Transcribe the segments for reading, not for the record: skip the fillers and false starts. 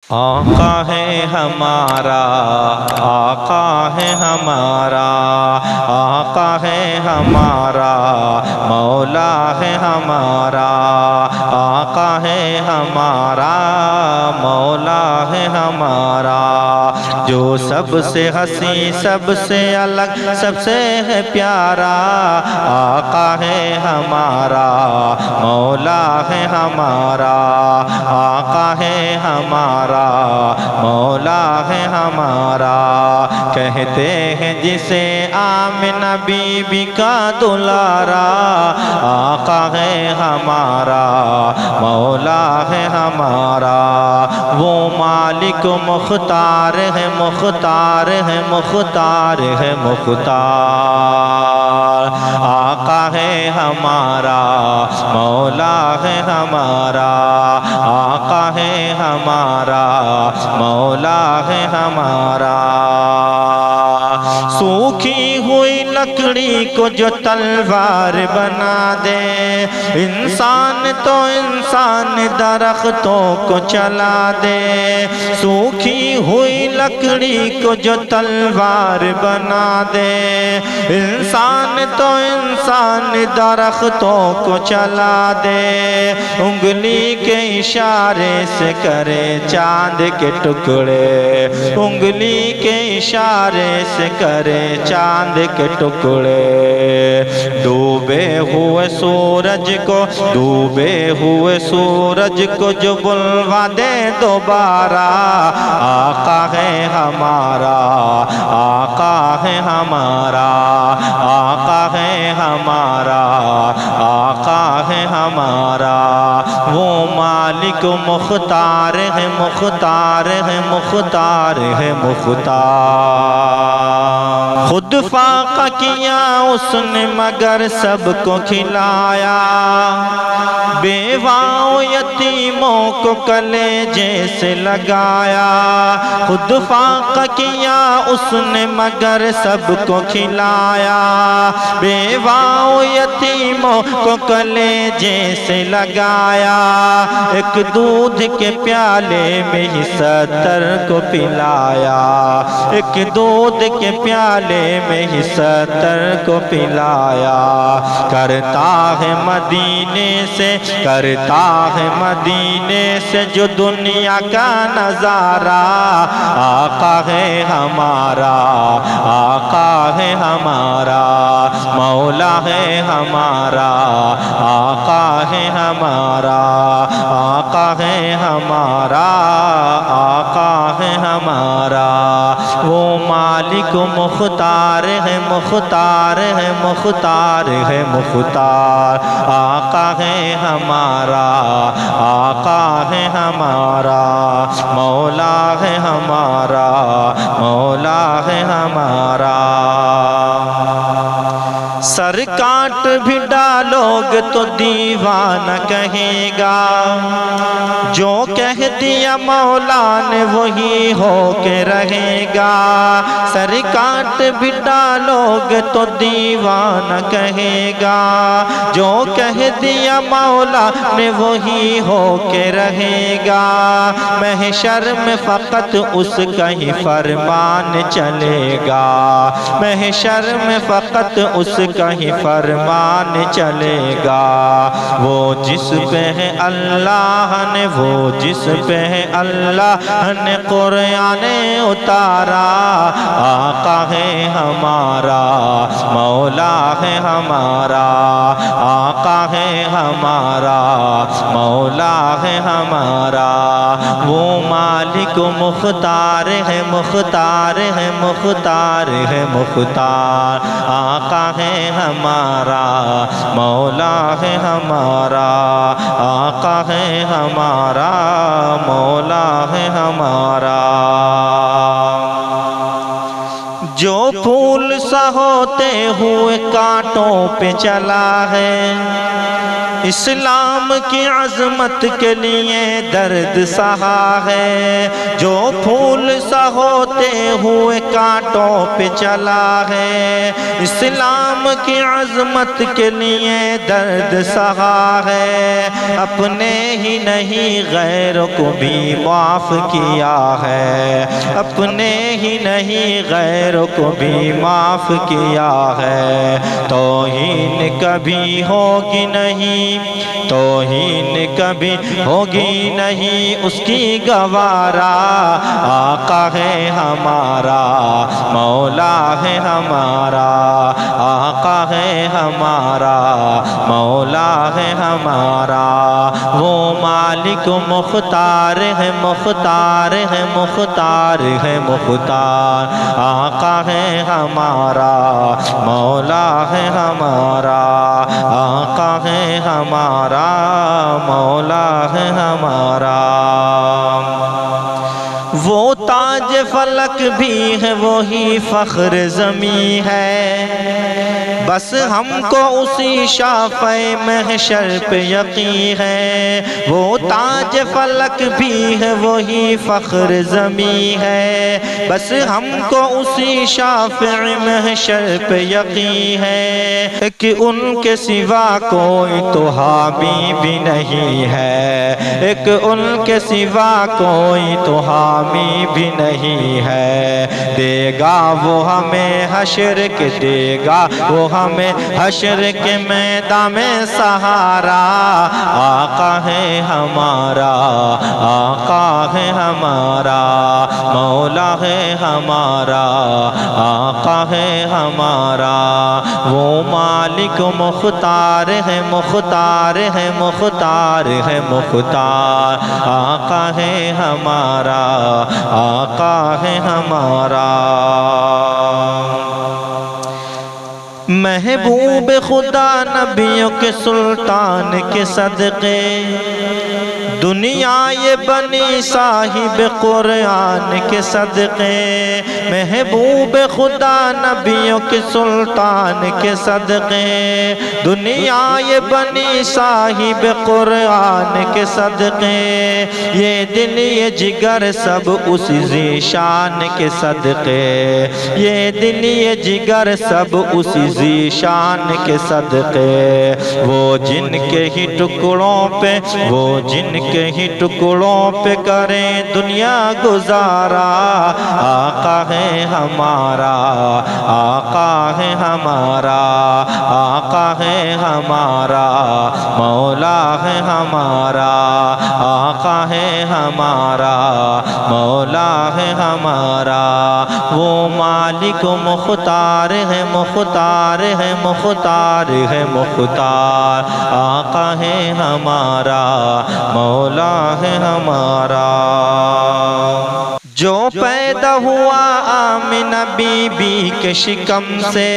آقا ہے ہمارا، آقا ہے ہمارا، آقا ہے ہمارا، مولا ہے ہمارا، آقا ہے ہمارا، مولا ہے ہمارا، جو سب سے حسین، سب سے الگ، سب سے ہے پیارا، آقا ہے ہمارا، مولا ہے ہمارا، آقا ہے ہمارا، مولا ہے ہمارا، کہتے ہیں جسے آمنہ بی بی کا دلارا، آقا ہے ہمارا، مولا ہے ہمارا، وہ مالک مختار ہے، مختار ہے، مختار ہے، مختار، آقا ہے ہمارا، مولا ہے ہمارا، آقا ہے ہمارا، مولا ہے ہمارا، سوکھی ہوئی لکڑی کو جو تلوار بنا دے، انسان تو انسان درختوں کو چلا دے، سوکھی ہوئی لکڑی کو جو تلوار بنا دے، انسان تو انسان درختوں کو چلا دے، انگلی کے اشارے سے کرے چاند کے ٹکڑے، انگلی کے اشارے سے کرے چاند کے ٹکڑے، ڈوبے ہوئے سورج کو، ڈوبے ہوئے سورج کو جو بلوا دے دوبارہ، آقا ہے ہمارا، آقا ہے ہمارا، آقا ہے ہمارا، آقا ہے ہمارا، وہ مالک مختار ہے، مختار ہے، مختار ہے، مختار، خود فاقہ کیا اس نے مگر سب کو کھلایا، بیواؤں یتیموں کو کلیجے سے لگایا، خود فاقہ کیا اس نے مگر سب کو کھلایا، بیواؤں یتیموں کو کلیجے سے لگایا، ایک دودھ کے پیالے میں ہی 70 کو پلایا، ایک دودھ کے پیالے میں ہی 70 کو پلایا، کرتا ہے مدینے سے، کرتا ہے مدینے سے جو دنیا کا نظارہ، آقا ہے ہمارا، آقا ہے ہمارا، مولا ہے ہمارا، آقا ہے ہمارا، آقا ہے ہمارا، آقا ہے ہمارا، وہ مالک مختار ہے، مختار ہے، مختار ہے، مختار، آقا ہے ہمارا، آقا ہے ہمارا، مولا ہے ہمارا، مولا ہے ہمارا، سر کاٹ بھی ڈالو گے تو دیوانہ کہے گا، جو کہہ دیا مولا نے وہی ہو کے رہے گا، سر کاٹ بھی ڈالو گے تو دیوانہ کہے گا، جو کہہ دیا مولا نے وہی ہو کے رہے گا، محشر میں فقط اس کا ہی فرمان چلے گا، محشر میں فقط اس کا ہی فرمان چلے گا، وہ جس پہ ہے اللہ نے، وہ جس پہ ہے اللہ نے قرآن اتارا، آقا ہے ہمارا، مولا ہے ہمارا، آقا ہے ہمارا، مولا ہے ہمارا، وہ مالک مختار ہے، مختار ہے، مختار ہے، مختار، آقا ہے ہمارا، مولا ہے ہمارا، آقا ہے ہمارا، مولا ہے ہمارا، جو پھول سا ہوتے ہوئے کانٹوں پہ چلا ہے، اسلام کی عظمت کے لیے درد سہا ہے، جو پھول سا ہوتے ہوئے کانٹوں پہ چلا ہے۔ اسلام کی عظمت کے لیے درد سہا ہے، اپنے ہی نہیں غیروں کو بھی معاف کیا ہے، اپنے ہی نہیں غیروں کو بھی معاف کیا ہے۔ توہین کبھی ہوگی نہیں، توہین کبھی ہوگی نہیں، اس کی گوارا آقا ہے ہمارا، مولا ہے ہمارا، آقا ہے ہمارا، مولا ہے ہمارا۔ وہ مالک مختار ہے، مختار ہے، مختار ہے، مختار، آقا ہے ہمارا، مولا ہے ہمارا، آقا ہے ہمارا، مولا ہے ہمارا۔ وہ تاج فلک بھی ہے، وہی فخر زمیں ہے، بس ہم کو اسی شافع محشر پہ یقین ہے۔ وہ تاج فلک بھی ہے، وہی فخر زمیں ہے، بس ہم کو اسی شافع محشر پہ یقین ہے کہ ان کے سوا کوئی تو حامی بھی نہیں ہے، ایک ان کے سوا کوئی تو حامی بھی نہیں ہے۔ دے گا وہ ہمیں حشر کے، دے گا وہ ہمیں حشر کے میدان میں سہارا، آقا ہے ہمارا، آقا ہے ہمارا، مولا ہے ہمارا، آقا ہے ہمارا۔ وہ مالک مختار ہے، مختار ہے، مختار ہے، مختار، آقا ہے ہمارا، آقا ہے ہمارا۔ محبوب خدا نبیوں کے سلطان کے صدقے، دنیا یہ بنی صاحب قرآن کے صدقے، محبوب خدا نبیوں کے سلطان کے صدقے، دنیا یہ بنی صاحب قرآن کے صدقے، یہ دل یہ جگر سب اس ذیشان کے صدقے، یہ دل یہ جگر سب اس ذیشان کے صدقے۔ وہ جن کے ہی ٹکڑوں پہ، وہ جن کے ہی ٹکڑوں پہ کریں دنیا گزارا، آقا ہے ہمارا، آقا ہے ہمارا، آقا ہے ہمارا، مولا ہے ہمارا، آقا ہے ہمارا، مولا ہے ہمارا۔ وہ مالک مختار ہے، مختار ہے، مختار ہے، مختار، آقا ہے ہمارا، مولا ہے ہمارا۔ جو پیدا ہوا آمنہ بی بی کے شکم سے،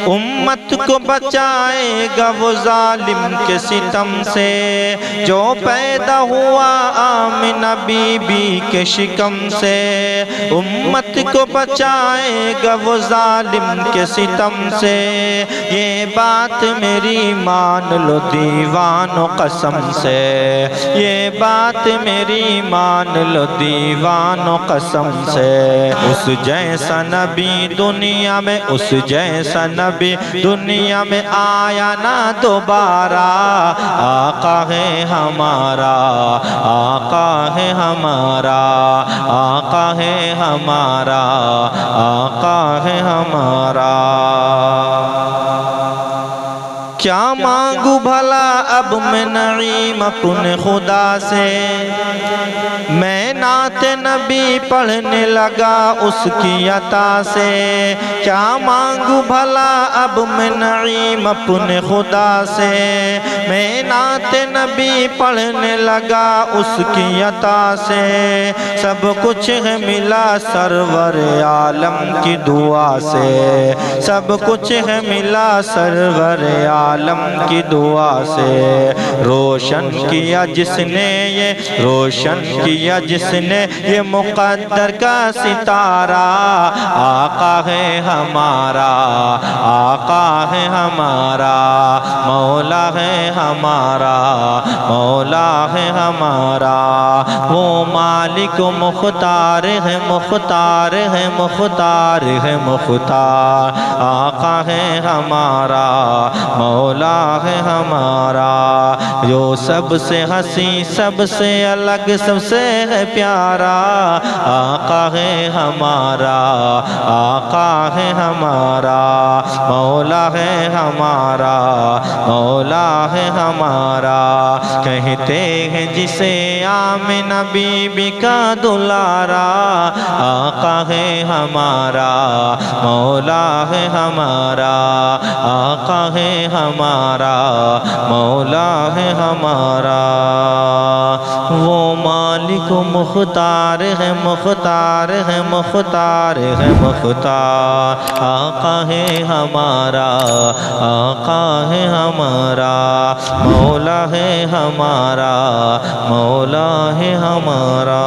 امت کو بچائے گا وہ ظالم کے ستم سے۔ جو پیدا ہوا آمنہ بی بی کے شکم سے، امت کو بچائے گا وہ ظالم کے ستم سے۔ یہ بات میری مان لو دیوانو قسم سے، یہ بات میری مان لو دیوانو قسم سے۔ اس جیسا نبی دنیا میں، اس جیسا نبی دنیا میں آیا نہ دوبارہ، آقا ہے ہمارا، آقا ہے ہمارا، آقا ہے ہمارا، آقا ہے ہمارا۔ کیا مانگو بھلا اب میں نعیم اپنے خدا سے، میں نعت نبی پڑھنے لگا اس کی عطا سے۔ کیا مانگو بھلا اب میں نعیم اپنے خدا سے، میں نعت نبی پڑھنے لگا اس کی عطا سے۔ سب کچھ ہے ملا سرور عالم کی دعا سے، سب کچھ ہے ملا سرور عالم کی دعا سے۔ روشن کیا جس نے یہ، روشن کیا جس جس نے یہ مقدر کا ستارہ، آقا ہے ہمارا، آقا ہے ہمارا، مولا ہے ہمارا، مولا ہے ہمارا، وہ مالک و مختار ہے، مختار ہے، مختار ہے، مختار، آقا ہے ہمارا، مولا ہے ہمارا، جو سب سے ہنسی، سب سے الگ، سب سے ہے پیارا، آقا ہے ہمارا، آقا ہے ہمارا، مولا ہے ہمارا، مولا ہے ہمارا، کہتے ہیں جسے آمنہ بی بی کا دلارا، آقا ہے ہمارا، مولا ہے ہمارا، آقا ہے ہمارا، مولا ہے ہمارا، وہ مالک و مختار ہے، مختار ہے، مختار ہے، مختار، آقا ہے ہمارا، آقا ہے ہمارا، مولا ہے ہمارا، مولا ہے ہمارا۔